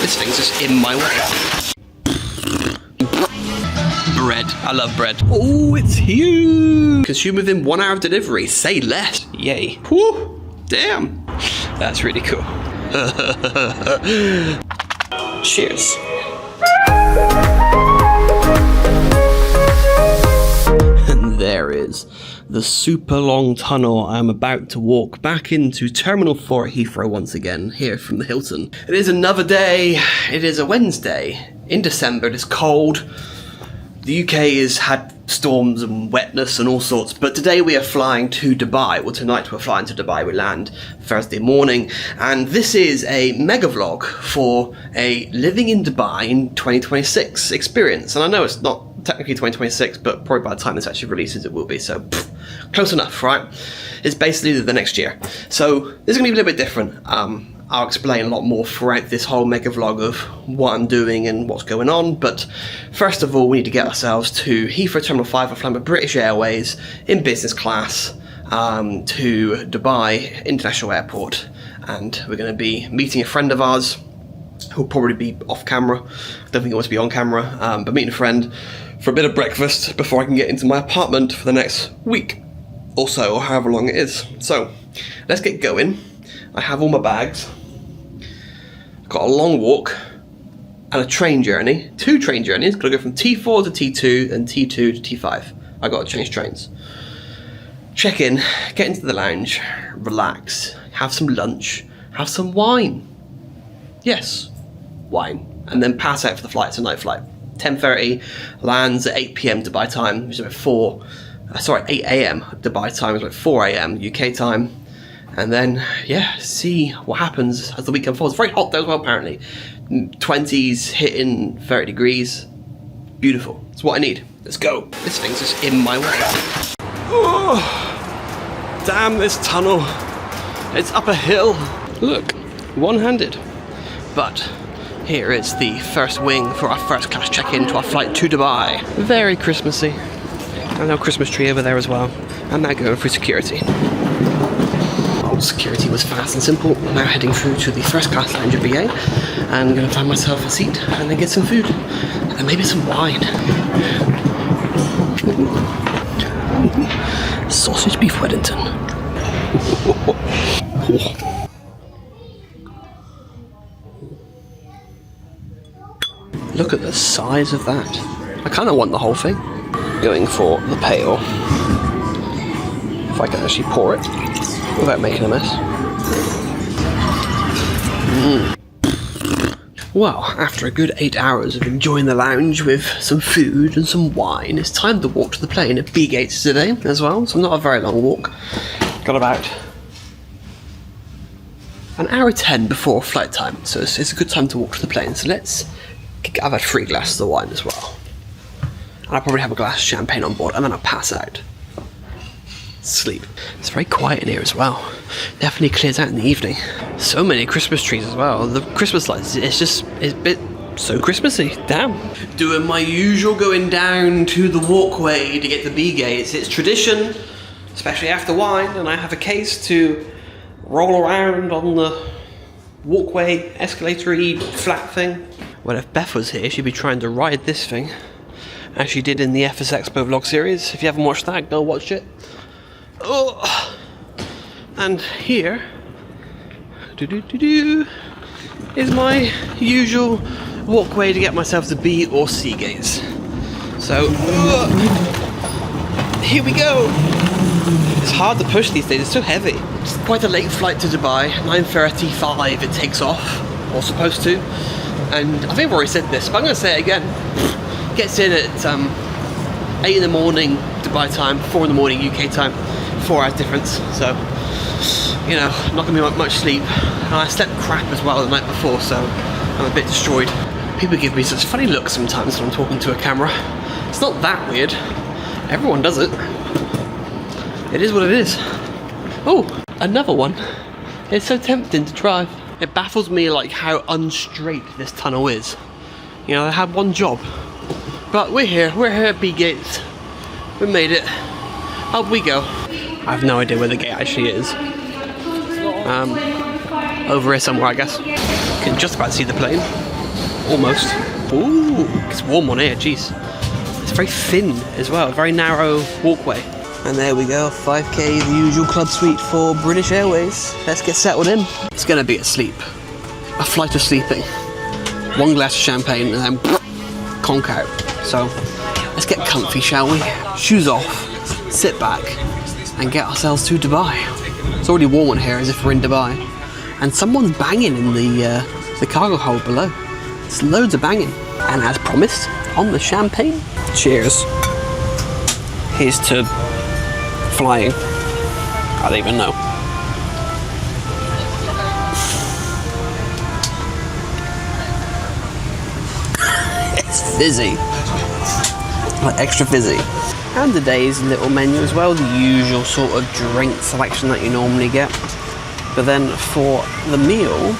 This thing's just in my way. Bread. I love bread. Oh, it's huge. Consume within 1 hour of delivery. Say less. Yay. Whew. Damn. That's really cool. Cheers. And there is the super long tunnel I'm about to walk back into Terminal 4 at Heathrow once again, here from the Hilton. It is another day. It is a Wednesday in December. It is cold. The UK has had storms and wetness and all sorts, but today we are flying to Dubai. Well, tonight we're flying to Dubai. We land Thursday morning, and this is a mega vlog for a living in Dubai in 2026 experience. And I know it's not technically 2026, but probably by the time this actually releases it will be, so close enough, right? It's basically the next year. So this is going to be a little bit different. I'll explain a lot more throughout this whole mega vlog of what I'm doing and what's going on, but first of all we need to get ourselves to Heathrow Terminal 5. We're flying with British Airways in business class to Dubai International Airport, and we're going to be meeting a friend of ours who'll probably be off camera. I don't think he wants to be on camera, but meeting a friend for a bit of breakfast before I can get into my apartment for the next week or so, or however long it is. So let's get going. I have all my bags. Got a long walk and a train journey, 2 train journeys. Gotta go from T4 to T2 and T2 to T5. I gotta change trains. Check in, get into the lounge, relax, have some lunch, have some wine. Yes, wine. And then pass out for the flight. It's a night flight. 10:30, lands at 8 PM Dubai time, which is about 8 AM Dubai time, it's like 4 AM UK time. And then, yeah, see what happens as the week unfolds. It's very hot there as well, apparently. 20s, hitting 30 degrees. Beautiful. It's what I need. Let's go. This thing's just in my way. Oh, damn this tunnel. It's up a hill. Look, one-handed. But here is the first wing for our first class check-in to our flight to Dubai. Very Christmassy. And our Christmas tree over there as well. I'm now going through security. Security was fast and simple. I'm now heading through to the first class lounge of BA, and I'm going to find myself a seat and then get some food and then maybe some wine. Sausage beef Wellington. Look at the size of that. I kind of want the whole thing. Going for the pail. If I can actually pour it without making a mess. Well, after a good 8 hours of enjoying the lounge with some food and some wine, it's time to walk to the plane at B gates today as well, so not a very long walk. Got about an hour 10 before flight time, so it's a good time to walk to the plane. So I've had 3 glasses of wine as well. And I'll probably have a glass of champagne on board, and then I'll pass out. Sleep. It's very quiet in here as well. Definitely clears out in the evening. So many Christmas trees as well. The Christmas lights, it's a bit so Christmassy. Damn. Doing my usual going down to the walkway to get the B gates. It's tradition, especially after wine, and I have a case to roll around on the walkway, escalator-y flat thing. Well, if Beth was here, she'd be trying to ride this thing, as she did in the FS Expo vlog series. If you haven't watched that, go watch it. Oh, and here is my usual walkway to get myself to B or C gates. So here we go. It's hard to push these days, it's so heavy. It's quite a late flight to Dubai. 9:35 it takes off, or supposed to. And I think I've already said this, but I'm going to say it again. Gets in at 8 in the morning Dubai time, 4 in the morning UK time. 4 hours difference, so you know, not gonna be much sleep. And I slept crap as well the night before, so I'm a bit destroyed. People give me such funny looks sometimes when I'm talking to a camera. It's not that weird. Everyone does it. It is what it is. Oh, another one. It's so tempting to drive. It baffles me like how unstraight this tunnel is. You know, I had one job, but we're here at B gates. We made it. Up we go. I have no idea where the gate actually is. Over here somewhere, I guess. You can just about see the plane. Almost. Ooh, it's warm on here, jeez. It's very thin as well, very narrow walkway. And there we go, 5k, the usual club suite for British Airways. Let's get settled in. It's gonna be a sleep. A flight of sleeping. One glass of champagne and then conk out. So let's get comfy, shall we? Shoes off, sit back, and get ourselves to Dubai. It's already warm in here as if we're in Dubai. And someone's banging in the cargo hold below. It's loads of banging. And as promised, on the champagne. Cheers. Here's to flying. I don't even know. It's fizzy. Like extra fizzy. And today's little menu as well, the usual sort of drink selection that you normally get. But then for the meal,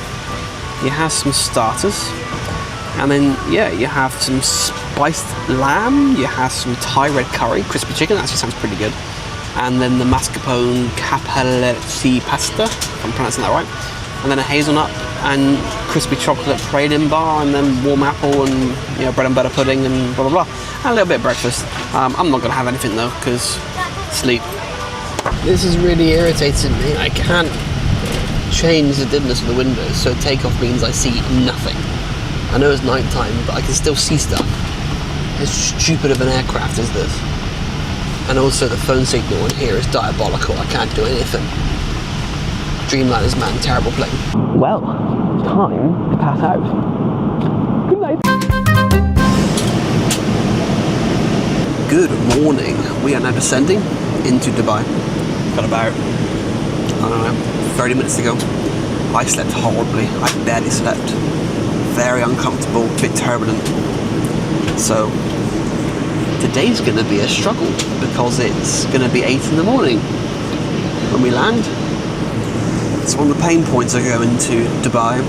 you have some starters. And then, yeah, you have some spiced lamb, you have some Thai red curry, crispy chicken, that actually sounds pretty good. And then the mascarpone capelletti pasta, if I'm pronouncing that right. And then a hazelnut and crispy chocolate praline bar, and then warm apple and, you know, bread and butter pudding and blah blah blah. And a little bit of breakfast. I'm not going to have anything though, because sleep. This is really irritating me. I can't change the dimness of the windows, so takeoff means I see nothing. I know it's night time, but I can still see stuff. As stupid of an aircraft as this. And also the phone signal in here is diabolical. I can't do anything. Dreamliner's man, terrible plane. Well, time to pass out. Good night. Good morning. We are now descending into Dubai. Got about, I don't know, 30 minutes ago. I slept horribly. I barely slept. Very uncomfortable, a bit turbulent. So today's going to be a struggle because it's going to be 8 in the morning when we land. It's one of the pain points of going to Dubai.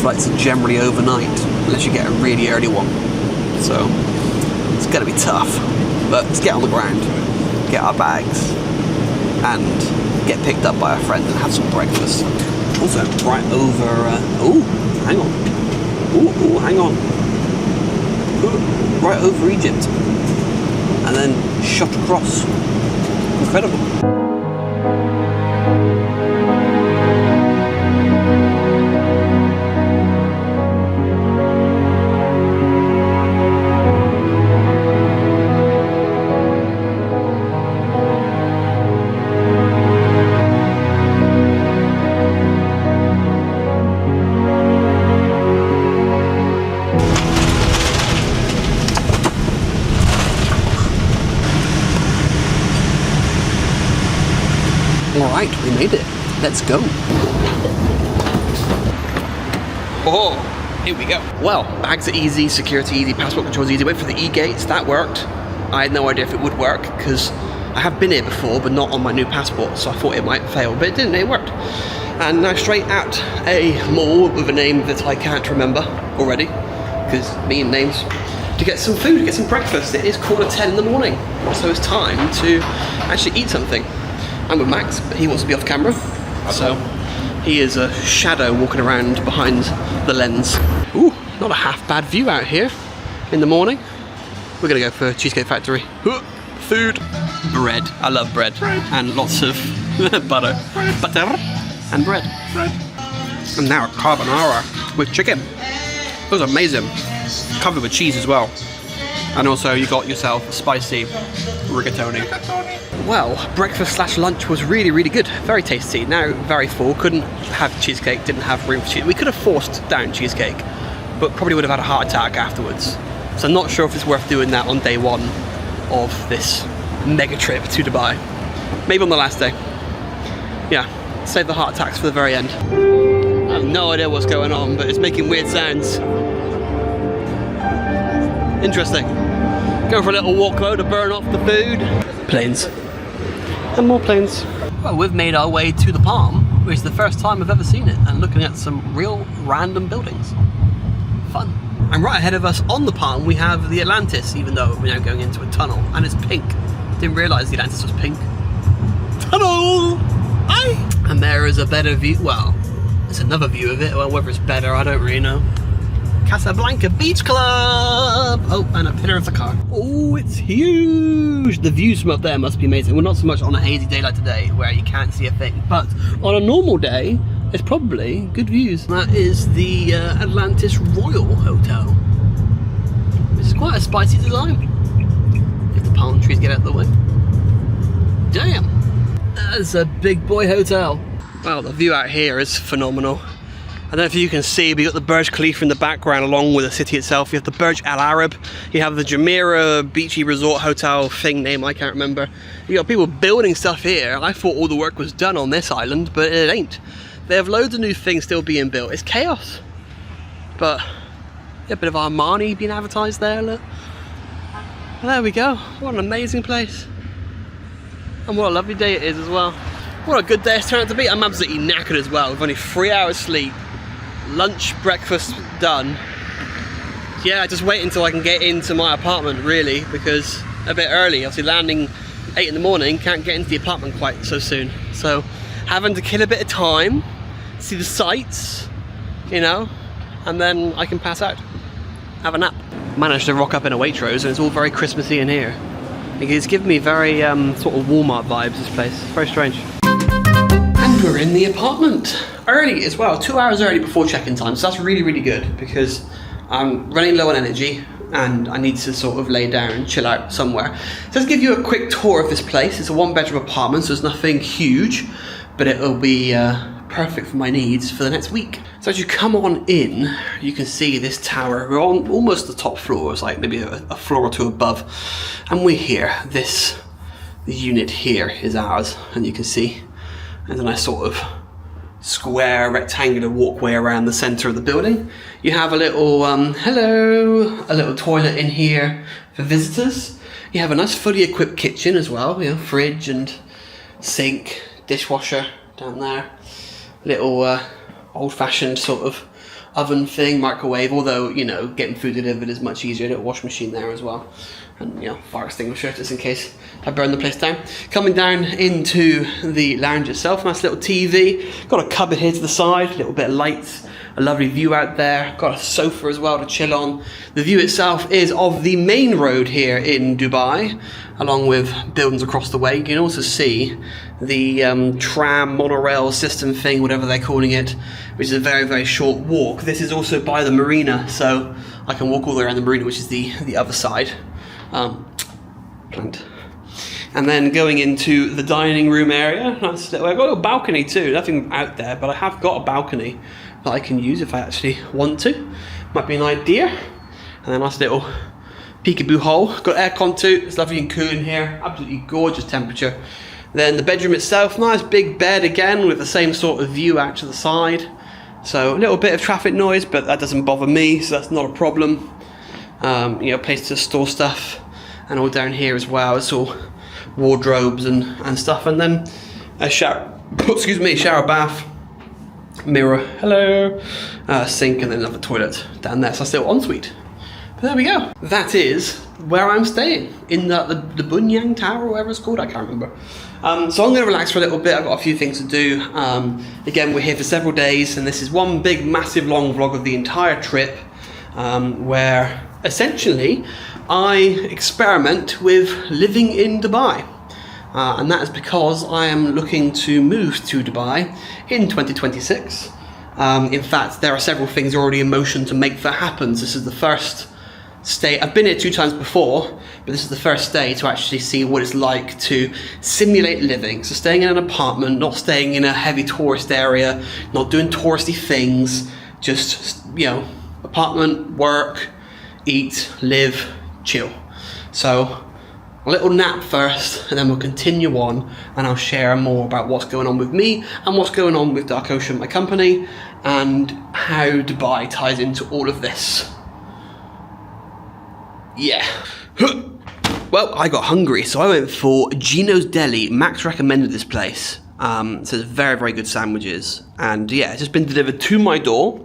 Flights are generally overnight unless you get a really early one. So it's going to be tough. But let's get on the ground, get our bags, and get picked up by a friend and have some breakfast. Also, right over. Hang on. Ooh, hang on. Ooh, right over Egypt. And then shot across. Incredible. Alright, we made it. Let's go. Oh, here we go. Well, bags are easy, security easy, passport control's easy. Wait for the e-gates, that worked. I had no idea if it would work because I have been here before, but not on my new passport, so I thought it might fail, but it didn't, it worked. And now straight out a mall with a name that I can't remember already, because me and names, to get some food, get some breakfast. It is 10:15 in the morning, so it's time to actually eat something. I'm with Max, but he wants to be off camera, so he is a shadow walking around behind the lens. Ooh, not a half bad view out here in the morning. We're gonna go for Cheesecake Factory. Food, bread. I love bread, and lots of butter, and bread. And now a carbonara with chicken. It was amazing, covered with cheese as well. And also you got yourself a spicy rigatoni. Well, breakfast slash lunch was really, really good. Very tasty. Now very full. Couldn't have cheesecake, didn't have room for cheese. We could have forced down cheesecake, but probably would have had a heart attack afterwards. So I'm not sure if it's worth doing that on day one of this mega trip to Dubai. Maybe on the last day. Yeah, save the heart attacks for the very end. I have no idea what's going on, but it's making weird sounds. Interesting. Going for a little walk though to burn off the food. Planes. And more planes. Well, we've made our way to the Palm, which is the first time I've ever seen it, and looking at some real random buildings. Fun. And right ahead of us on the Palm we have the Atlantis, even though we're now going into a tunnel, and it's pink. Didn't realise the Atlantis was pink. Tunnel! Aye! And there is a better view, well, there's another view of it, well whether it's better I don't really know. Casablanca Beach Club. Oh, and a pillar of the car. Oh, it's huge. The views from up there must be amazing. Well, not so much on a hazy day like today where you can't see a thing, but on a normal day, it's probably good views. That is the Atlantis Royal Hotel. This is quite a spicy design. If the palm trees get out of the way. Damn, that's a big boy hotel. Well, the view out here is phenomenal. I don't know if you can see, but you've got the Burj Khalifa in the background along with the city itself. You have the Burj Al Arab, you have the Jumeirah Beachy Resort Hotel thing name I can't remember. You got people building stuff here. I thought all the work was done on this island, but it ain't. They have loads of new things still being built. It's chaos. But yeah, a bit of Armani being advertised there, look. Well, there we go. What an amazing place. And what a lovely day it is as well. What a good day it's turned out to be. I'm absolutely knackered as well. We've only 3 hours sleep. Lunch, breakfast done. Yeah, just wait until I can get into my apartment really, because a bit early, obviously landing 8 in the morning, can't get into the apartment quite so soon. So having to kill a bit of time, see the sights, you know, and then I can pass out, have a nap. Managed to rock up in a Waitrose and it's all very Christmassy in here. It's given me very sort of Walmart vibes, this place. It's very strange. And we're in the apartment. Early as well, 2 hours early before check-in time. So that's really, really good because I'm running low on energy and I need to sort of lay down and chill out somewhere. So let's give you a quick tour of this place. It's a 1-bedroom apartment, so there's nothing huge, but it'll be perfect for my needs for the next week. So as you come on in, you can see this tower. We're on almost the top floor. It's like maybe a floor or two above. And we're here. The unit here is ours. And you can see there's a nice sort of square rectangular walkway around the center of the building. You have a little, a little toilet in here for visitors. You have a nice fully equipped kitchen as well. You know, fridge and sink, dishwasher down there. Little old-fashioned sort of oven thing, microwave, although, you know, getting food delivered is much easier. A little wash machine there as well. And, you know, fire extinguisher just in case I burn the place down. Coming down into the lounge itself, nice little TV. Got a cupboard here to the side, a little bit of lights, a lovely view out there. Got a sofa as well to chill on. The view itself is of the main road here in Dubai, along with buildings across the way. You can also see the tram monorail system thing, whatever they're calling it, which is a very, very short walk. This is also by the marina, so I can walk all the way around the marina, which is the other side. Plant. And then going into the dining room area, nice little, I've got a balcony too, nothing out there, but I have got a balcony that I can use if I actually want to. Might be an idea. And then nice little peekaboo hole. Got aircon too, it's lovely and cool in here, absolutely gorgeous temperature. Then the bedroom itself, nice big bed again with the same sort of view out to the side. So a little bit of traffic noise, but that doesn't bother me, so that's not a problem. You know, place to store stuff, and all down here as well. It's all wardrobes and stuff, and then a shower. Excuse me, shower, bath, mirror. Hello, sink, and then another toilet down there. So that's still ensuite. But there we go. That is where I'm staying in the Bunyang Tower, or whatever it's called. I can't remember. So I'm going to relax for a little bit. I've got a few things to do. Again, we're here for several days, and this is one big, massive, long vlog of the entire trip, where essentially I experiment with living in Dubai. And that is because I am looking to move to Dubai in 2026. In fact, there are several things already in motion to make that happen. This is the first stay. I've been here 2 times before, but this is the first stay to actually see what it's like to simulate living. So staying in an apartment, not staying in a heavy tourist area, not doing touristy things, just, you know, apartment, work, eat, live, chill. So a little nap first, and then we'll continue on, and I'll share more about what's going on with me and what's going on with DARKOCEAN, my company, and how Dubai ties into all of this. Yeah. Well, I got hungry, so I went for Gino's Deli. Max recommended this place. So it's very, very good sandwiches. And yeah, it's just been delivered to my door.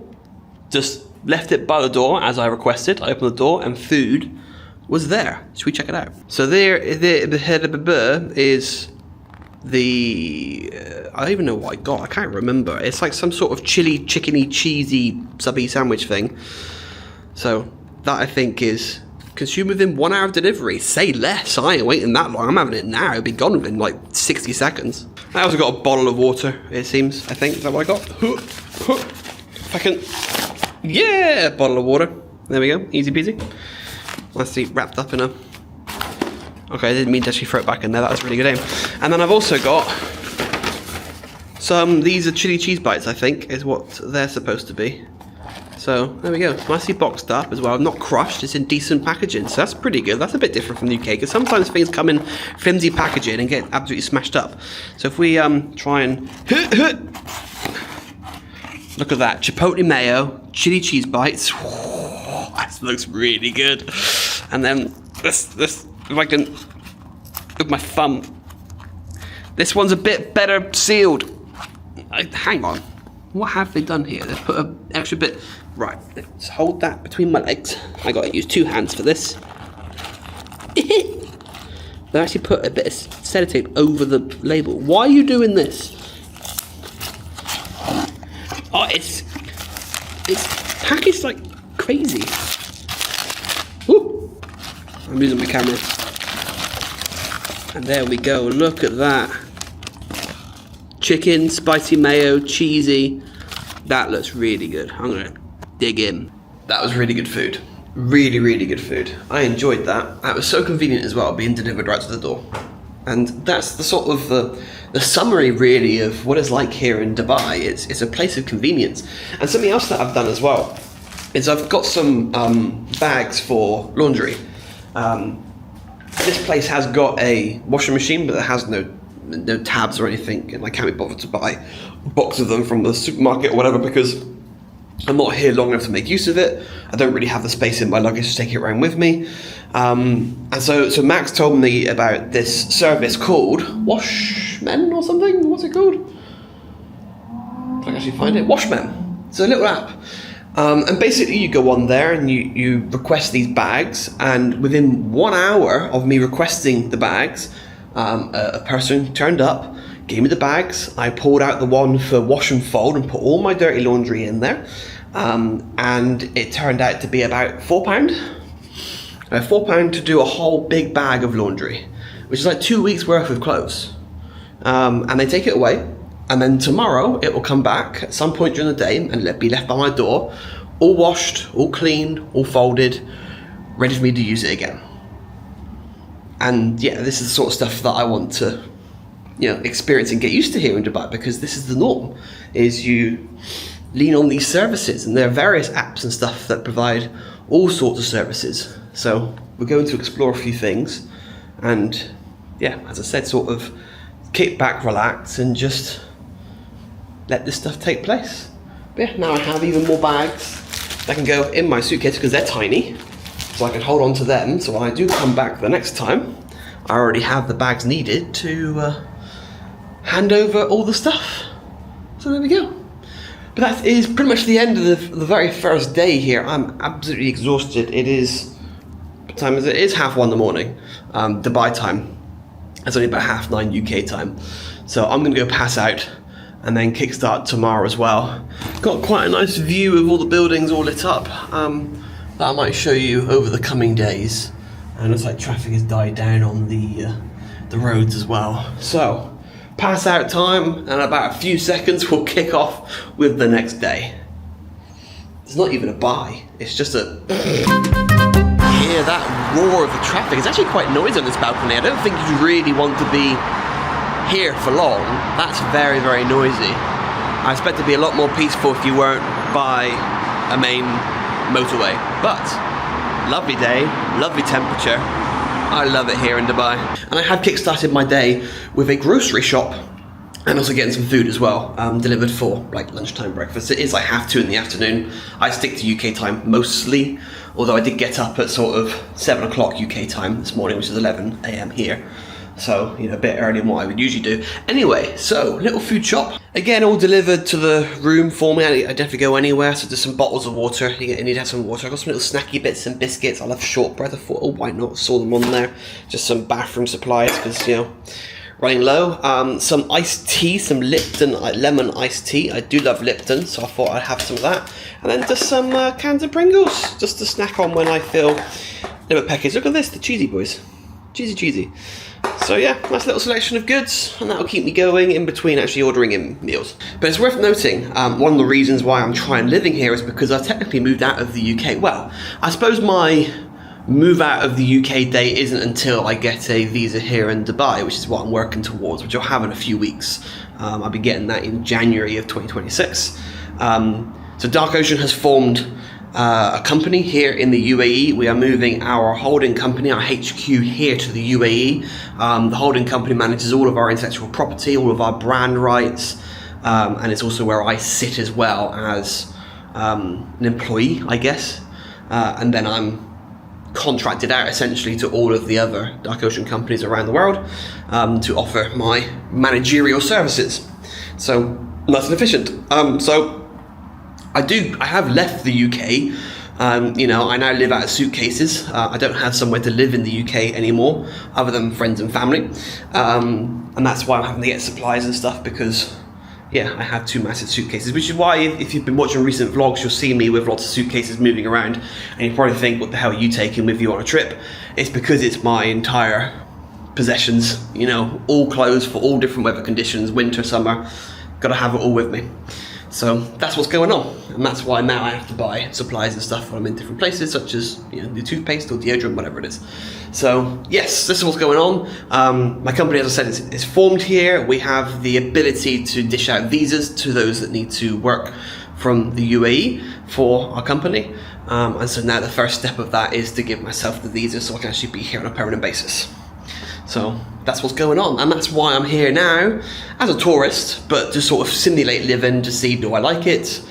Just left it by the door as I requested. I opened the door and food was there. Should we check it out? So there is the, I don't even know what I got. I can't remember. It's like some sort of chili, chickeny, cheesy, subby sandwich thing. So that I think is consumed within 1 hour of delivery. Say less, I ain't waiting that long. I'm having it now, it'll be gone within like 60 seconds. I also got a bottle of water, it seems, I think. Is that what I got? If I can, yeah, bottle of water. There we go, easy peasy. Nicely wrapped up in a, okay, I didn't mean to actually throw it back in there, that was a really good aim. And then I've also got some, these are chili cheese bites, I think, is what they're supposed to be. So, there we go, nicely boxed up as well, not crushed, it's in decent packaging, so that's pretty good. That's a bit different from the UK, because sometimes things come in flimsy packaging and get absolutely smashed up. So if we try and, look at that, chipotle mayo, chili cheese bites, whoa, that looks really good. And then, this, if I can, with my thumb, this one's a bit better sealed. Hang on. What have they done here? They've put an extra bit... Right, let's hold that between my legs. I gotta use 2 hands for this. They actually put a bit of sellotape over the label. Why are you doing this? Oh, it's packaged like crazy. Woo! I'm losing my camera. And there we go, look at that. Chicken, spicy mayo, cheesy. That looks really good. I'm gonna dig in. That was really good food. Really, really good food. I enjoyed that. That was so convenient as well, being delivered right to the door. And that's the sort of the summary really of what it's like here in Dubai. It's a place of convenience. And something else that I've done as well is I've got some bags for laundry. This place has got a washing machine, but it has no tabs or anything, and I can't be bothered to buy a box of them from the supermarket or whatever because I'm not here long enough to make use of it. I don't really have the space in my luggage to take it around with me. And so Max told me about this service called Washmen or something. What's it called? If I can actually find it. Washmen. It's a little app. And basically you go on there and you request these bags, and within 1 hour of me requesting the bags, a person turned up, gave me the bags. I pulled out the one for wash and fold and put all my dirty laundry in there. And it turned out to be about £4. £4 to do a whole big bag of laundry, which is like 2 weeks worth of clothes. And they take it away, and then tomorrow it will come back at some point during the day and be left by my door, all washed, all cleaned, all folded, ready for me to use it again. And yeah, this is the sort of stuff that I want to, experience and get used to here in Dubai, because this is the norm, is you lean on these services, and there are various apps and stuff that provide all sorts of services. So we're going to explore a few things, and yeah, as I said, sort of kick back, relax, and just let this stuff take place. But yeah, now I have even more bags that can go in my suitcase because they're tiny, so I can hold on to them, so when I do come back the next time, I already have the bags needed to hand over all the stuff. So there we go. But that is pretty much the end of the very first day here. I'm absolutely exhausted. It is, what time is it? It is 1:30 in the morning, Dubai time. It's only about 9:30 UK time. So I'm gonna go pass out and then kickstart tomorrow as well. Got quite a nice view of all the buildings all lit up. That I might show you over the coming days. And looks like traffic has died down on the roads as well. So, pass out time, and about a few seconds we'll kick off with the next day. It's not even a bye, it's just a... Hear that roar of the traffic. It's actually quite noisy on this balcony. I don't think you really want to be here for long. That's very, very noisy. I expect it to be a lot more peaceful if you weren't by a main motorway, but lovely day, lovely temperature. I love it here in Dubai. And I have kick-started my day with a grocery shop and also getting some food as well, delivered for like lunchtime breakfast. It is like 2:30 in the afternoon. I stick to UK time mostly, although I did get up at sort of 7 o'clock UK time this morning, which is 11 AM here. So, a bit earlier than what I would usually do. Anyway, so, little food shop. Again, all delivered to the room for me. I don't have to go anywhere, so there's some bottles of water. You need to have some water. I got some little snacky bits and biscuits. I love shortbread. I thought, oh, why not? Saw them on there. Just some bathroom supplies, because, running low. Some iced tea, some Lipton lemon iced tea. I do love Lipton, so I thought I'd have some of that. And then just some cans of Pringles, just to snack on when I feel a little bit peckish. Look at this, the cheesy boys. Cheesy. So yeah, nice little selection of goods, and that'll keep me going in between actually ordering in meals. But it's worth noting, one of the reasons why I'm trying living here is because I technically moved out of the UK. Well, I suppose my move out of the UK date isn't until I get a visa here in Dubai, which is what I'm working towards, which I'll have in a few weeks. I'll be getting that in January of 2026. So DARKOCEAN has formed a company here in the UAE. We are moving our holding company, our HQ, here to the UAE. The holding company manages all of our intellectual property, all of our brand rights, and it's also where I sit as well as an employee, I guess. And then I'm contracted out essentially to all of the other DARKOCEAN companies around the world to offer my managerial services. So nice and efficient. So I have left the UK. You know, I now live out of suitcases. I don't have somewhere to live in the UK anymore, other than friends and family. And that's why I'm having to get supplies and stuff, because yeah, I have 2 massive suitcases, which is why if you've been watching recent vlogs, you'll see me with lots of suitcases moving around, and you probably think, what the hell are you taking with you on a trip? It's because it's my entire possessions, you know, all clothes for all different weather conditions, winter, summer, gotta have it all with me. So that's what's going on, and that's why now I have to buy supplies and stuff when I'm in different places, such as, you know, the toothpaste or deodorant, whatever it is. So yes, this is what's going on. My company, as I said, is formed here. We have the ability to dish out visas to those that need to work from the UAE for our company. And so now the first step of that is to give myself the visa so I can actually be here on a permanent basis. So that's what's going on, and that's why I'm here now as a tourist, but to sort of simulate living, to see, do I like it?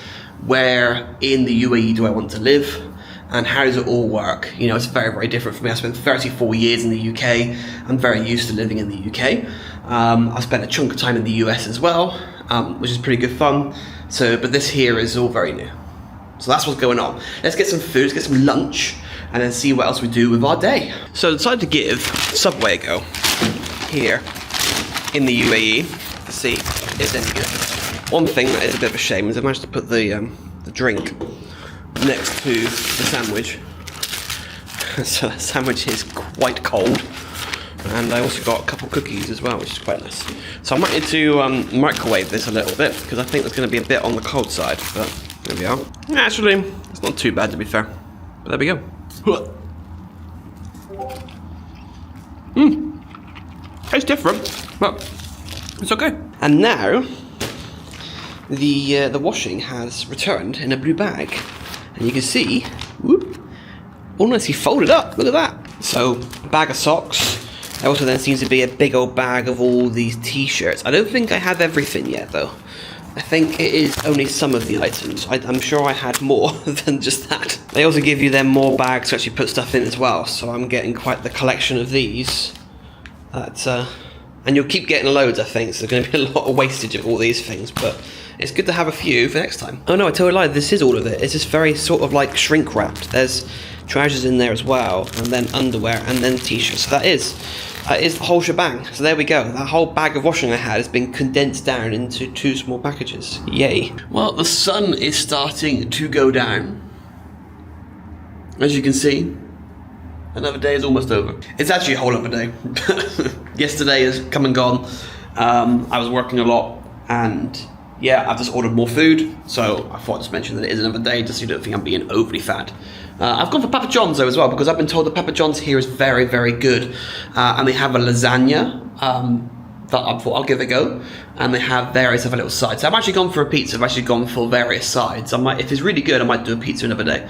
Where in the UAE do I want to live? And how does it all work? You know, it's very, very different for me. I spent 34 years in the UK. I'm very used to living in the UK. I spent a chunk of time in the US as well, which is pretty good fun. So, but this here is all very new. So that's what's going on. Let's get some food, let's get some lunch, and then see what else we do with our day. So I decided to give Subway a go here in the UAE to see if it's any good. One thing that is a bit of a shame is I managed to put the drink next to the sandwich. So the sandwich is quite cold. And I also got a couple cookies as well, which is quite nice. So I might need to microwave this a little bit, because I think it's going to be a bit on the cold side. But there we are. Actually, it's not too bad, to be fair. But there we go. It's different, but it's okay. And now the washing has returned in a blue bag, and you can see, whoop, all nicely folded up. Look at that. So a bag of socks. There also then seems to be a big old bag of all these t-shirts. I don't think I have everything yet though. I think it is only some of the items. I'm sure I had more than just that. They also give you then more bags to actually put stuff in as well, so I'm getting quite the collection of these. And you'll keep getting loads, I think, so there's going to be a lot of wastage of all these things, but it's good to have a few for next time. Oh no, I told a lie, this is all of it. It's just very sort of like shrink wrapped. There's trousers in there as well, and then underwear, and then t-shirts. So that is the whole shebang. So there we go. That whole bag of washing I had has been condensed down into 2 small packages. Yay. Well, the sun is starting to go down. As you can see, another day is almost over. It's actually a whole other day. Yesterday has come and gone. I was working a lot, and yeah, I've just ordered more food, so I thought I'd just mention that it is another day, just so you don't think I'm being overly fat. I've gone for Papa John's though as well, because I've been told that Papa John's here is very, very good. And they have a lasagna that I thought I'll give a go, and they have various other little sides. So I've actually gone for a pizza. I've actually gone for various sides. I might, if it's really good, I might do a pizza another day.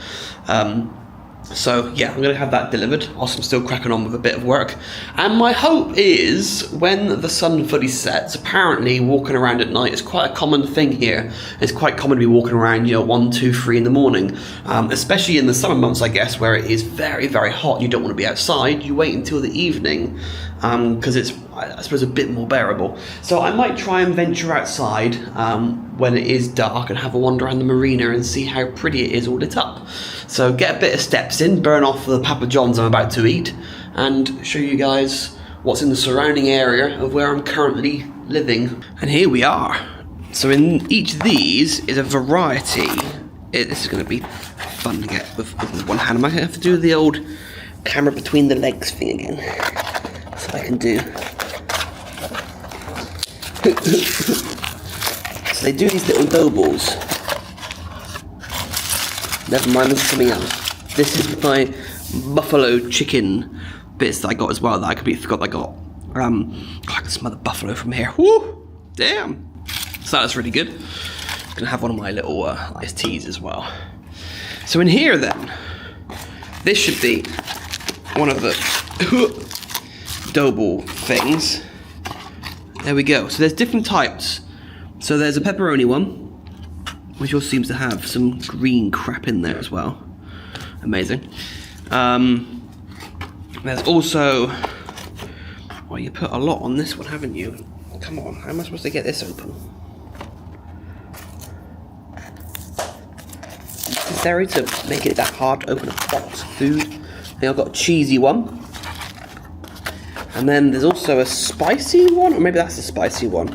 So yeah, I'm going to have that delivered whilst I'm still cracking on with a bit of work. And my hope is, when the sun fully sets, apparently walking around at night is quite a common thing here. It's quite common to be walking around, you know, 1, 2, 3 in the morning. Especially in the summer months, I guess, where it is very, very hot. You don't want to be outside. You wait until the evening, because it's, I suppose, a bit more bearable. So I might try and venture outside when it is dark and have a wander around the marina and see how pretty it is all lit up. So get a bit of steps in, burn off the Papa John's I'm about to eat, and show you guys what's in the surrounding area of where I'm currently living. And here we are. So in each of these is a variety. This is going to be fun to get with one hand. I might have to do the old camera between the legs thing again. So I can do. So they do these little dough balls. Never mind, this is something else. This is my buffalo chicken bits that I got as well that I completely forgot I got. I can smell the buffalo from here. Woo! Damn! So that's really good. I'm gonna have one of my little iced teas as well. So in here then, this should be one of the dough ball things. There we go. So there's different types. So there's a pepperoni one, which also seems to have some green crap in there as well. Amazing. There's also, well, you put a lot on this one, haven't you? Come on, how am I supposed to get this open? Necessary to make it that hard to open a box of food. I think I've got a cheesy one. And then there's also a spicy one, or maybe that's the spicy one.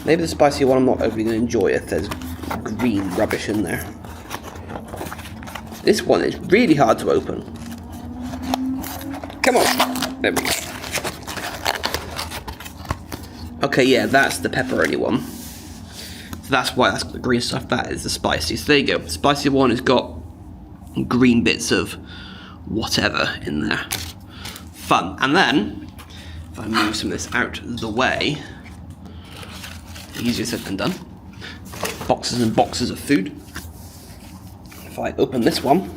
Maybe the spicy one I'm not overly going to enjoy if there's green rubbish in there. This one is really hard to open. Come on. There we go. Okay, yeah, that's the pepperoni one. So that's why that's got the green stuff. That is the spicy. So there you go. The spicy one has got green bits of whatever in there. Fun. And then, if I move some of this out of the way, easier said than done. Boxes and boxes of food. If I open this one,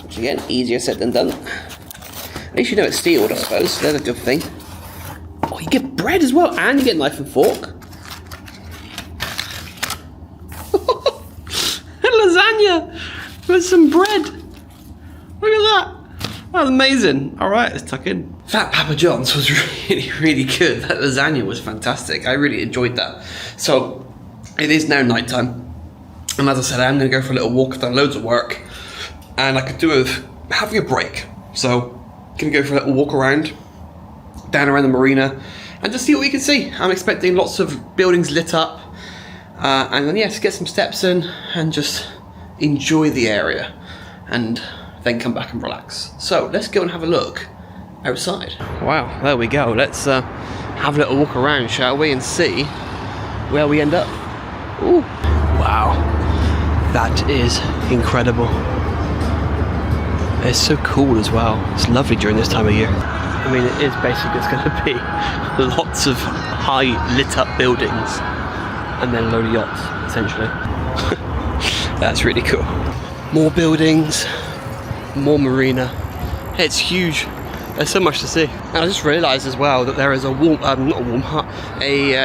which again, easier said than done. At least you know it's sealed, I suppose. So that's a good thing. Oh, you get bread as well, and you get knife and fork. Lasagna with some bread. Look at that. That's amazing. All right, let's tuck in. That Papa John's was really, really good. That lasagna was fantastic. I really enjoyed that. So it is now nighttime. And as I said, I'm going to go for a little walk. I've done loads of work. And I could do with having a break. So I'm going to go for a little walk around, down around the marina, and just see what we can see. I'm expecting lots of buildings lit up. And then, yes, get some steps in and just enjoy the area. And then come back and relax. So let's go and have a look outside. Wow, there we go. Let's have a little walk around, shall we, and see where we end up. Ooh. Wow, that is incredible. It's so cool as well. It's lovely during this time of year. I mean, it is basically just going to be lots of high lit up buildings and then a load of yachts, essentially. That's really cool. More buildings, more marina. It's huge. There's so much to see. And I just realised as well that there is a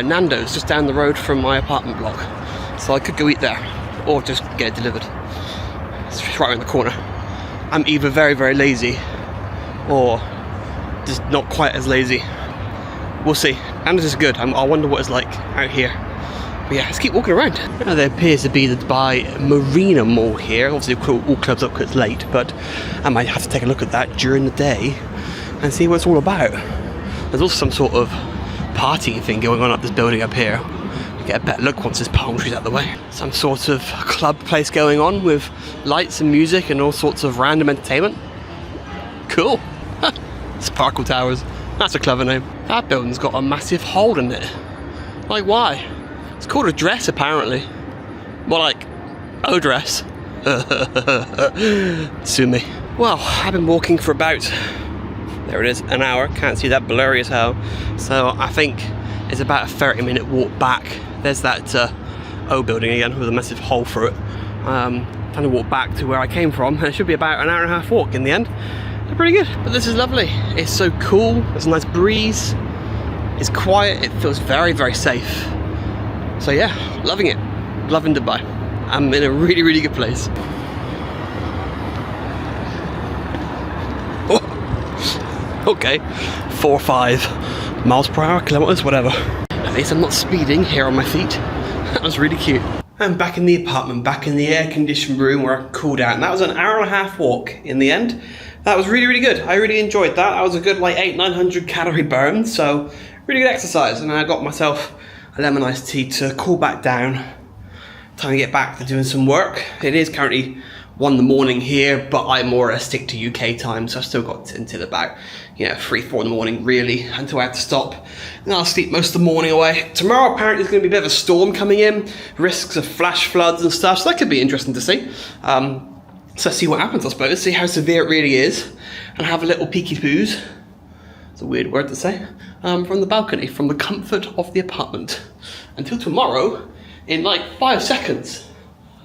Nando's just down the road from my apartment block. So I could go eat there, or just get it delivered. It's right around the corner. I'm either very, very lazy, or just not quite as lazy. We'll see. Nando's is good. I wonder what it's like out here. But yeah, let's keep walking around. Now there appears to be the Dubai Marina Mall here. Obviously all clubs up because it's late, but I might have to take a look at that during the day and see what it's all about. There's also some sort of party thing going on up this building up here. You get a better look once there's palm trees out the way. Some sort of club place going on with lights and music and all sorts of random entertainment. Cool. Sparkle Towers. That's a clever name. That building's got a massive hole in it. Like, why? It's called a dress, apparently. More like, oh, dress. Sue me. Well, I've been walking for about, there it is, an hour. Can't see that, blurry as hell. So I think it's about a 30-minute walk back. There's that O building again with a massive hole through it. Trying to walk back to where I came from, and it should be about an hour and a half walk in the end. They're pretty good, but this is lovely. It's so cool. There's a nice breeze. It's quiet. It feels very, very safe. So yeah, loving it. Loving Dubai. I'm in a really, really good place. Oh. Okay, 4 or 5 miles per hour, kilometers, whatever. At least I'm not speeding here on my feet. That was really cute. I'm back in the apartment, back in the air-conditioned room where I cooled out, and that was an hour and a half walk in the end. That was really, really good. I really enjoyed that. That was a good like 800-900 calorie burn, so really good exercise. And I got myself a lemon iced tea to cool back down. Time to get back to doing some work. It is currently 1 in the morning here, but I more or less stick to UK time, so I've still got until about 3, 4 in the morning really, until I have to stop. And I'll sleep most of the morning away. Tomorrow apparently there's going to be a bit of a storm coming in, risks of flash floods and stuff, so that could be interesting to see. So let's see what happens, I suppose, see how severe it really is, and have a little peeky poos. It's a weird word to say. From the balcony, from the comfort of the apartment. Until tomorrow, in like 5 seconds.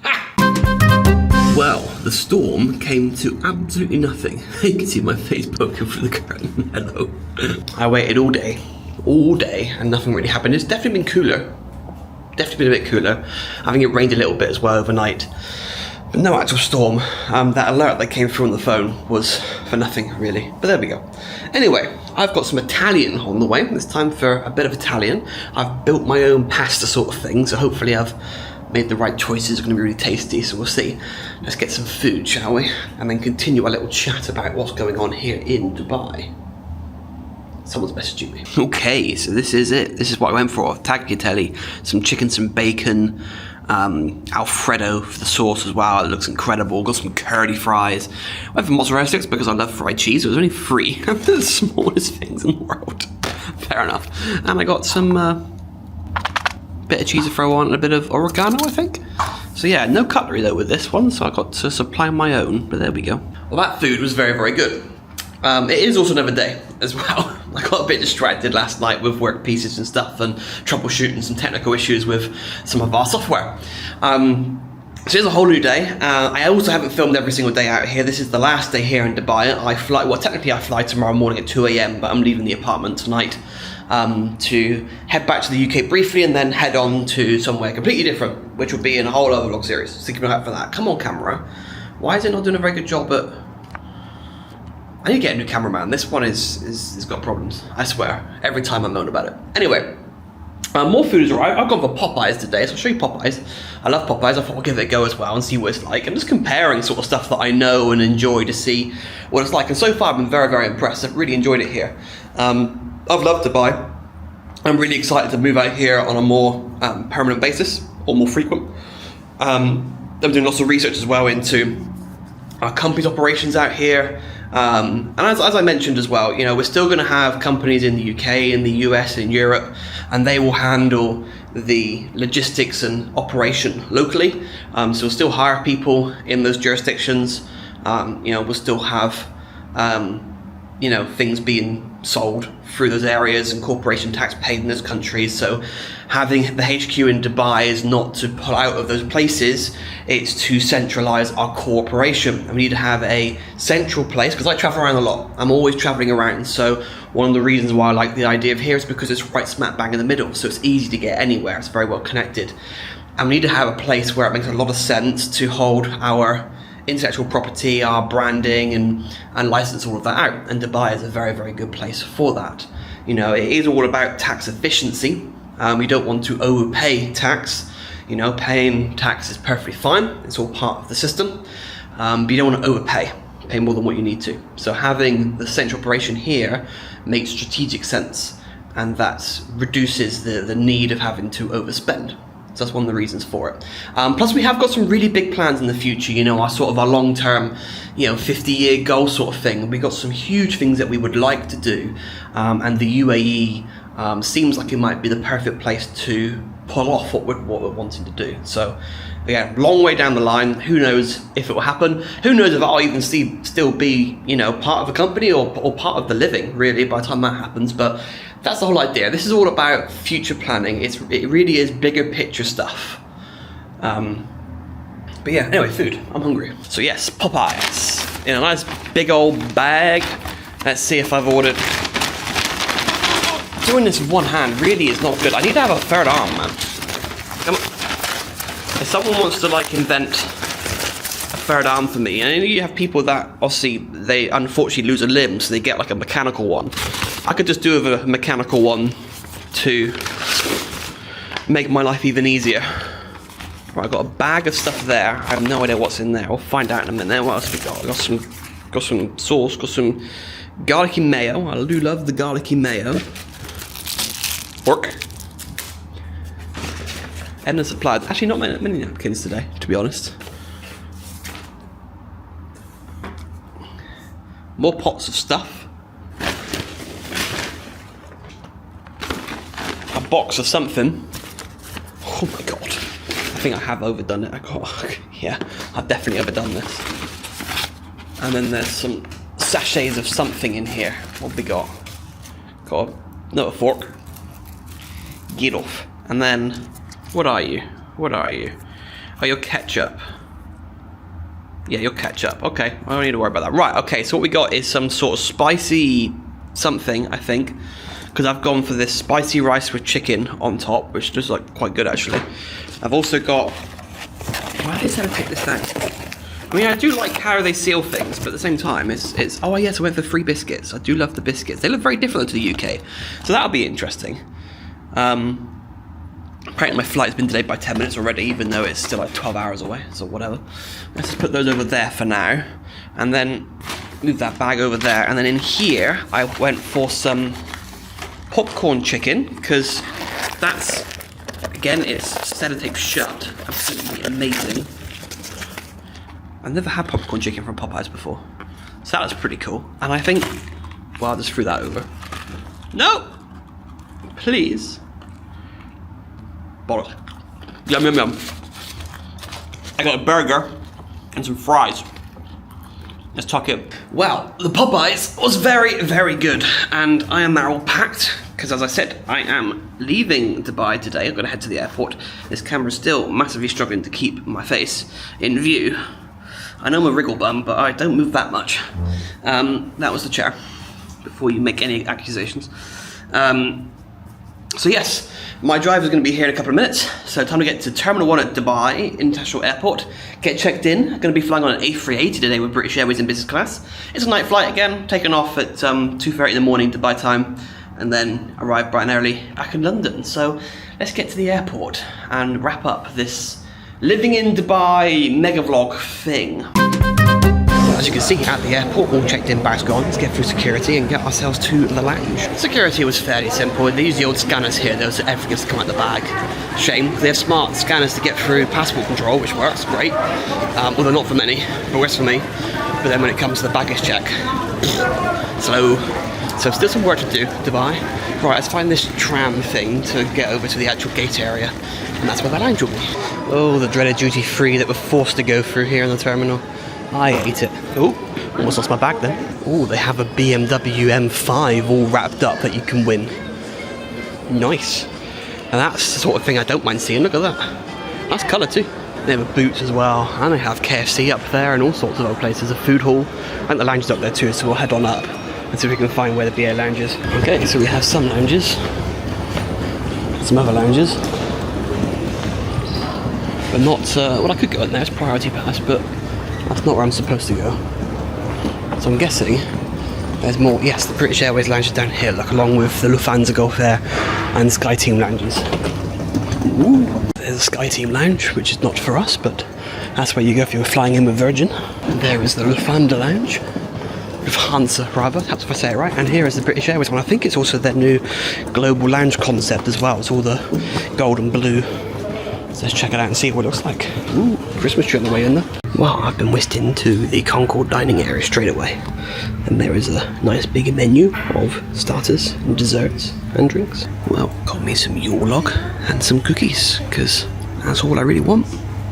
Ha! Well, the storm came to absolutely nothing. You can see my face poking through the curtain. Hello. I waited all day, and nothing really happened. It's definitely been cooler. Definitely been a bit cooler. I think it rained a little bit as well overnight. But no actual storm. That alert that came through on the phone was for nothing, really. But there we go. Anyway, I've got some Italian on the way. It's time for a bit of Italian. I've built my own pasta sort of thing, so hopefully I've made the right choices. It's going to be really tasty, so we'll see. Let's get some food, shall we? And then continue our little chat about what's going on here in Dubai. Someone's messaging me. Okay, so this is it. This is what I went for. Tagliatelle, some chicken, some bacon, Alfredo for the sauce as well. It looks incredible. Got some curly fries. Went for mozzarella sticks because I love fried cheese. It was only 3. The smallest things in the world. Fair enough. And I got some bit of cheese to throw on and a bit of oregano, I think. So yeah, no cutlery though with this one, so I got to supply my own. But there we go. Well, that food was very, very good. It is also another day as well. I got a bit distracted last night with work pieces and stuff and troubleshooting some technical issues with some of our software. So it's a whole new day. I also haven't filmed every single day out here. This is the last day here in Dubai. Technically I fly tomorrow morning at 2 AM, but I'm leaving the apartment tonight to head back to the UK briefly and then head on to somewhere completely different, which will be in a whole other vlog series. So keep an eye out for that. Come on, camera. Why is it not doing a very good job at... I need to get a new cameraman. This one is got problems. I swear. Every time I moan about it. Anyway, more food has arrived. I've gone for Popeyes today, so I'll show you Popeyes. I love Popeyes. I thought I'll give it a go as well and see what it's like. I'm just comparing sort of stuff that I know and enjoy to see what it's like. And so far, I've been very, very impressed. I've really enjoyed it here. I've loved Dubai. I'm really excited to move out here on a more permanent basis or more frequent. I'm doing lots of research as well into our company's operations out here. And as I mentioned as well, we're still going to have companies in the UK, in the US, in Europe, and they will handle the logistics and operation locally. So we'll still hire people in those jurisdictions. We'll still have, things being sold through those areas and corporation tax paid in those countries. So having the HQ in Dubai is not to pull out of those places, it's to centralize our cooperation. And we need to have a central place, because I travel around a lot. I'm always traveling around. So one of the reasons why I like the idea of here is because it's right smack bang in the middle. So it's easy to get anywhere. It's very well connected. And we need to have a place where it makes a lot of sense to hold our intellectual property, our branding, and license all of that out. And Dubai is a very, very good place for that. It is all about tax efficiency. We don't want to overpay tax. Paying tax is perfectly fine. It's all part of the system. But you don't want to overpay, pay more than what you need to. So having the central operation here makes strategic sense, and that reduces the need of having to overspend. So that's one of the reasons for it. Plus we have got some really big plans in the future, our long-term, 50-year goal sort of thing. We've got some huge things that we would like to do, and the UAE seems like it might be the perfect place to pull off what we're wanting to do. So again, long way down the line. Who knows if it will happen? Who knows if I'll even still be, part of the company or part of the living, really, by the time that happens. But that's the whole idea. This is all about future planning. It really is bigger picture stuff. But yeah, anyway, food. I'm hungry. So yes, Popeyes in a nice big old bag. Let's see if I've ordered. Doing this with one hand really is not good. I need to have a third arm, man. Come on. If someone wants to invent a third arm for me, and you have people that obviously they unfortunately lose a limb, so they get a mechanical one. I could just do with a mechanical one to make my life even easier. Right, I've got a bag of stuff there. I have no idea what's in there. We'll find out in a minute. What else have we got? We've got some Got some sauce, got some garlicky mayo. I do love the garlicky mayo. Fork. Endless supply. Actually, not many napkins today, to be honest. More pots of stuff. A box of something. Oh my god. I think I have overdone it. Yeah, I've definitely overdone this. And then there's some sachets of something in here. What have we got? Got another fork. Get off. And then, what are you? What are you? Oh, you're ketchup. Yeah, you're ketchup. Okay, I don't need to worry about that. Right, okay, so what we got is some sort of spicy something, I think. Because I've gone for this spicy rice with chicken on top, which looks like quite good actually. I've also got... Why did I take this down? I mean, I do like how they seal things, but at the same time, it's oh yes, I went for free biscuits. I do love the biscuits. They look very different to the UK, so that'll be interesting. Apparently my flight's been delayed by 10 minutes already, even though it's still like 12 hours away, so whatever. Let's just put those over there for now, and then move that bag over there, and then in here, I went for some popcorn chicken, because that's, again, it's sellotape shut. Absolutely amazing. I've never had popcorn chicken from Popeyes before, so that was pretty cool. And I think, well, I just threw that over. No! Please. Bollocks. Yum, yum, yum. I got a burger and some fries. Let's tuck it. Well, the Popeyes was very, very good, and I am now all packed, because as I said, I am leaving Dubai today. I'm going to head to the airport. This camera's still massively struggling to keep my face in view. I know I'm a wriggle bum, but I don't move that much. That was the chair, before you make any accusations. So yes, my drive is going to be here in a couple of minutes, so time to get to Terminal 1 at Dubai International Airport, get checked in. I'm going to be flying on an A380 today with British Airways in business class. It's a night flight again, taking off at 2:30 in the morning Dubai time, and then arrive bright and early back in London. So let's get to the airport and wrap up this living in Dubai mega vlog thing. As you can see, at the airport, all checked in, bags gone. Let's get through security and get ourselves to the lounge. Security was fairly simple. They use the old scanners here. There was everything to come out the bag. Shame. They have smart scanners to get through passport control, which works great. Although not for many, but works for me. But then when it comes to the baggage check, slow. So still some work to do, Dubai. Right, let's find this tram thing to get over to the actual gate area. And that's where the lounge will be. Oh, the dreaded duty free that we're forced to go through here in the terminal. I hate it. Oh, almost lost my bag then. Oh, they have a BMW M5 all wrapped up that you can win. Nice. And that's the sort of thing I don't mind seeing. Look at that. Nice colour too. They have a Boots as well, and they have KFC up there and all sorts of other places. A food hall, and the lounge is up there too, so we'll head on up and see if we can find where the BA lounge is. Okay, so we have some lounges, some other lounges, but not, well, I could go in there, it's priority pass, but that's not where I'm supposed to go. So I'm guessing there's more. Yes, the British Airways lounge is down here, look, along with the Lufthansa Gulf Air and SkyTeam lounges. Ooh, there's a SkyTeam lounge, which is not for us, but that's where you go if you're flying in with Virgin. And there is the Lufthansa lounge. Lufthansa, rather, that's if I say it right. And here is the British Airways one. I think it's also their new global lounge concept as well. It's all the gold and blue. So let's check it out and see what it looks like. Ooh, Christmas tree on the way in there. Well, I've been whisked into the Concord dining area straight away. And there is a nice big menu of starters and desserts and drinks. Well, got me some Yule log and some cookies, because that's all I really want.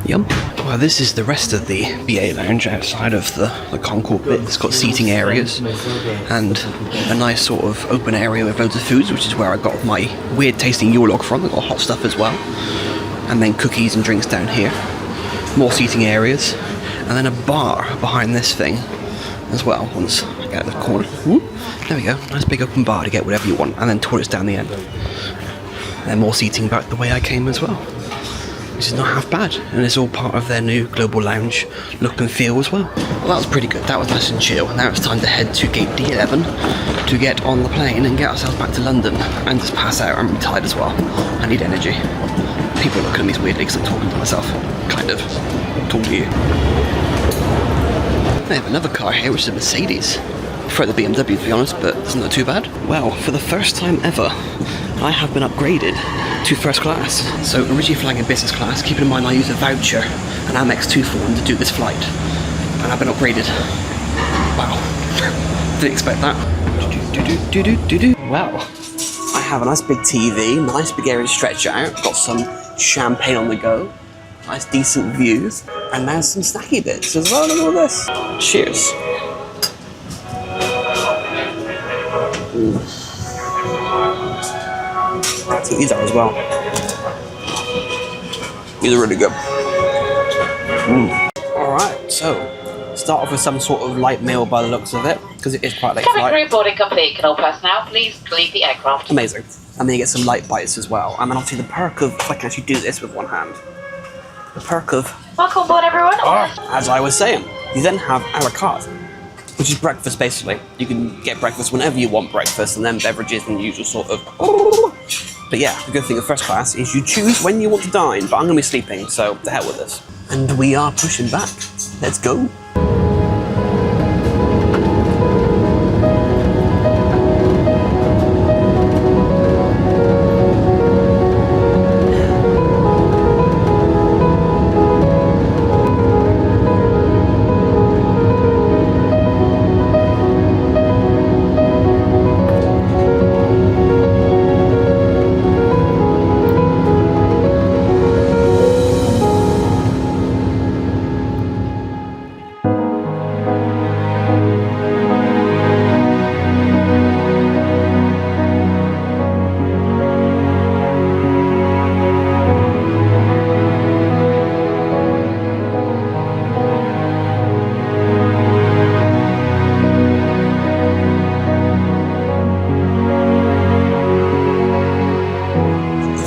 Yum. Well, this is the rest of the BA lounge outside of the Concord bit. It's got seating areas and a nice sort of open area with loads of foods, which is where I got my weird tasting Yule log from. I got hot stuff as well. And then cookies and drinks down here. More seating areas. And then a bar behind this thing as well, once I get out of the corner. Ooh, there we go, nice big open bar to get whatever you want, and then toilets down the end. And then more seating back the way I came as well, which is not half bad, and it's all part of their new global lounge look and feel as well. Well, that was pretty good, that was nice and chill. Now it's time to head to gate D11 to get on the plane and get ourselves back to London and just pass out. I'm tired as well, I need energy. People are looking at me weirdly because I'm talking to myself, kind of, talking to you. They have another car here, which is a Mercedes. I prefer the BMW, to be honest, but doesn't look too bad. Well, for the first time ever, I have been upgraded to first class. So originally flying in business class, keeping in mind I use a voucher, an Amex 2 form to do this flight. And I've been upgraded. Wow. Didn't expect that. Well, I have a nice big TV, nice big area to stretch out, got some champagne on the go, nice decent views, and now some snacky bits as well. Look at all this. Cheers. Take these out as well. These are really good. Alright, so start off with some sort of light meal by the looks of it, because it is quite late flight. Cabin crew boarding complete. Can all personnel please leave the aircraft? Amazing. And then you get some light bites as well. And then obviously the perk of, if I can actually do this with one hand, the perk of, Welcome aboard, everyone. as I was saying, you then have a la carte, which is breakfast basically. You can get breakfast whenever you want breakfast, and then beverages and the usual sort of. But yeah, the good thing of first class is you choose when you want to dine, but I'm going to be sleeping, so the hell with this. And we are pushing back. Let's go.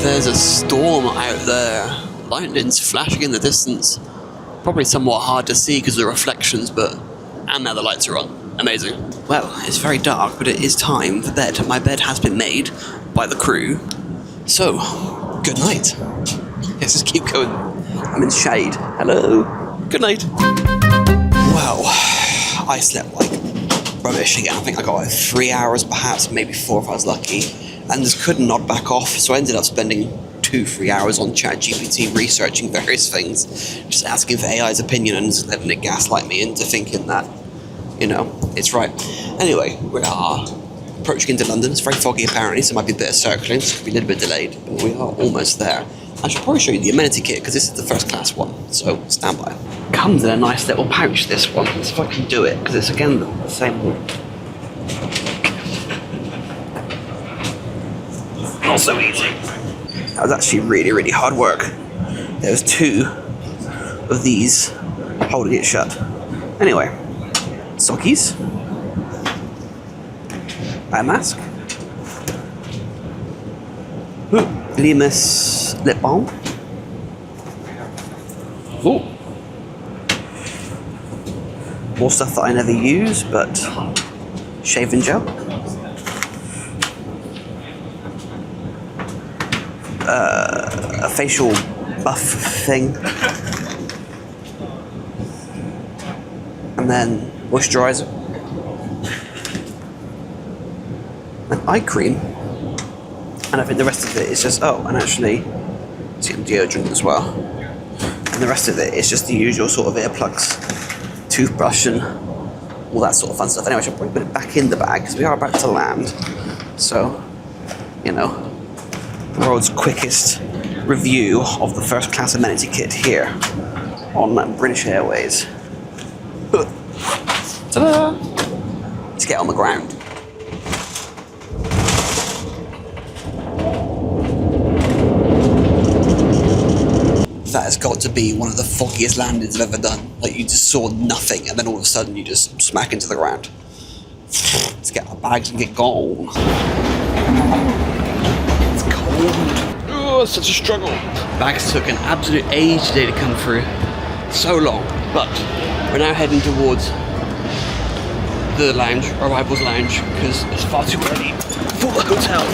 There's a storm out there. Lightning's flashing in the distance. Probably somewhat hard to see because of the reflections, and now the lights are on. Amazing. Well, it's very dark, but it is time for bed. My bed has been made by the crew. So, good night. Let's just keep going. I'm in shade. Hello. Good night. Well, I slept like rubbish again. I think I got like 3 hours, perhaps, maybe 4 if I was lucky. And just couldn't nod back off, so I ended up spending 2-3 hours on ChatGPT researching various things, just asking for AI's opinion and just letting it gaslight me into thinking that, you know, it's right. Anyway, we are approaching into London. It's very foggy apparently, so it might be a bit of circling, so it could be a little bit delayed, but we are almost there. I should probably show you the amenity kit, because this is the first class one, so stand by. Comes in a nice little pouch, this one. Let's see if I can do it, because it's again the same one. Not so easy. That was actually really, really hard work. There was 2 of these holding it shut. Anyway, sockies, eye mask, Limus lip balm, more stuff that I never use, but shaving gel. A facial buff thing, and then moisturizer, an eye cream, and I think the rest of it is just and actually some deodorant as well, and the rest of it is just the usual sort of earplugs, toothbrush, and all that sort of fun stuff. Anyway, I should probably put it back in the bag because we are about to land, so you know. The world's quickest review of the first class amenity kit here on British Airways. Ta-da! Let's get on the ground. That has got to be one of the foggiest landings I've ever done. Like, you just saw nothing and then all of a sudden you just smack into the ground. Let's get our bags and get gone. Oh, such a struggle. Bags took an absolute age today to come through. So long. But we're now heading towards the lounge, arrivals lounge, because it's far too early for the hotel.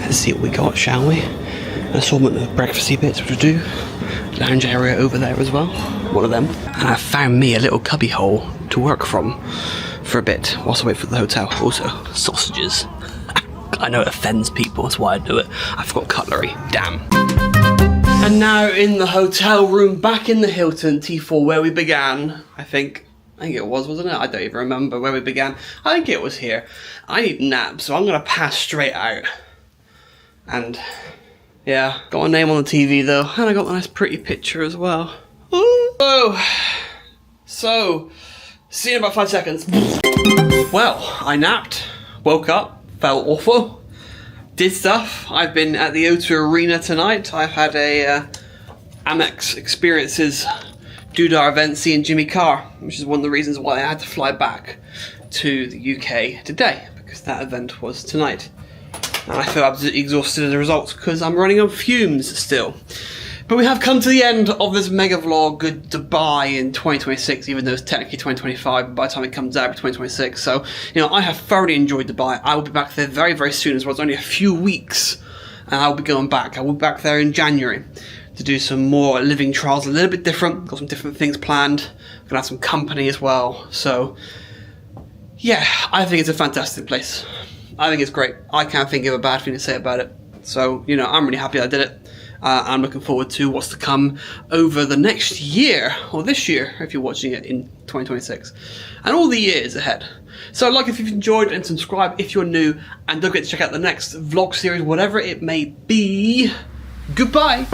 Let's see what we got, shall we? An assortment of breakfasty bits which we do. Lounge area over there as well, one of them. And I found me a little cubby hole to work from for a bit whilst I wait for the hotel. Also, sausages. I know it offends people, that's why I do it. I forgot cutlery, damn. And now in the hotel room, back in the Hilton T4 where we began, I think it was, wasn't it? I don't even remember where we began. I think it was here. I need naps, so I'm gonna pass straight out. And yeah, got my name on the TV though, and I got a nice pretty picture as well. Ooh. So, see you in about 5 seconds. Well, I napped, woke up, felt awful, did stuff. I've been at the O2 Arena tonight. I've had a Amex Experiences Dudar event seeing Jimmy Carr, which is one of the reasons why I had to fly back to the UK today, because that event was tonight. And I feel absolutely exhausted as a result because I'm running on fumes still. But we have come to the end of this mega vlog, Dubai in 2026, even though it's technically 2025, but by the time it comes out, it's 2026. So, you know, I have thoroughly enjoyed Dubai. I will be back there very, very soon as well. It's only a few weeks, and I'll be going back. I will be back there in January to do some more living trials, a little bit different. Got some different things planned. Gonna have some company as well. So, yeah, I think it's a fantastic place. I think it's great. I can't think of a bad thing to say about it. So, you know, I'm really happy I did it. I'm looking forward to what's to come over the next year, or this year, if you're watching it in 2026, and all the years ahead. So like if you've enjoyed, and subscribe if you're new, and don't forget to check out the next vlog series, whatever it may be. Goodbye!